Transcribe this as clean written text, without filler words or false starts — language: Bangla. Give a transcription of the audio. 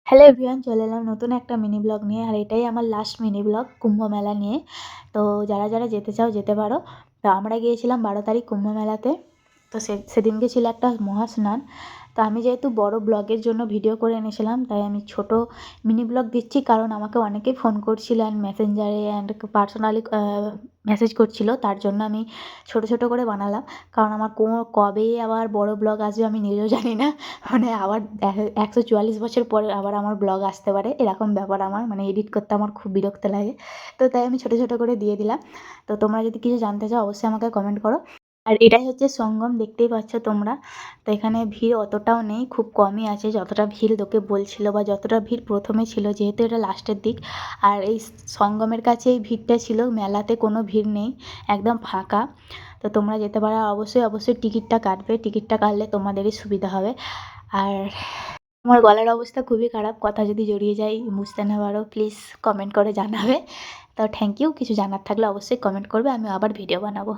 হ্যালো এভরিওয়ান, চলে এলাম নতুন একটা মিনি ব্লগ নিয়ে। আর এটাই আমার লাস্ট মিনি ব্লগ কুম্ভ মেলা নিয়ে। তো যারা যারা যেতে চাও যেতে পারো। তো আমরা গিয়েছিলাম 12 তারিখ কুম্ভ মেলাতে। তো সেদিনকে ছিল একটা মহাস্নান। তো আমি যেহেতু বড় ব্লগের জন্য ভিডিও করে এনেছিলাম, তাই আমি ছোট মিনি ব্লগ দিচ্ছি, কারণ আমাকে অনেকেই ফোন করছিল অ্যান্ড মেসেঞ্জারে অ্যান্ড পার্সোনালি মেসেজ করছিল। তার জন্য আমি ছোট ছোট করে বানালাম, কারণ আমার কবে আবার বড় ব্লগ আসবে আমি নিজেও জানি না। মানে আবার 144 বছর পরে আবার আমার ব্লগ আসতে পারে, এরকম ব্যাপার। আমার মানে এডিট করতে আমার খুব বিরক্ত লাগে। তো তাই আমি ছোটো ছোটো করে দিয়ে দিলাম। তো তোমরা যদি কিছু জানতে চাও অবশ্যই আমাকে কমেন্ট করো। আর এটাই হচ্ছে সঙ্গম, দেখতেই পাচ্ছ তোমরা। তো এখানে ভিড় অতটাও নেই, খুব কমই আছে। যতটা ভিড় লোকে বলছিল বা যতটা ভিড় প্রথমে ছিল, যেহেতু এটা লাস্টের দিক। আর এই সঙ্গমের কাছে এই ভিড়টা ছিল, মেলাতে কোনো ভিড় নেই, একদম ফাঁকা। তো তোমরা যেতে পারো, অবশ্যই অবশ্যই টিকিটটা কাটবে, টিকিটটা কাটলে তোমাদেরই সুবিধা হবে। আর আমার গলার অবস্থা খুবই খারাপ, কথা যদি জড়িয়ে যায় বুঝতে না পারো, প্লিজ কমেন্ট করে জানাবে। তো থ্যাংক ইউ। কিছু জানার থাকলে অবশ্যই কমেন্ট করবে, আমি আবার ভিডিও বানাবো।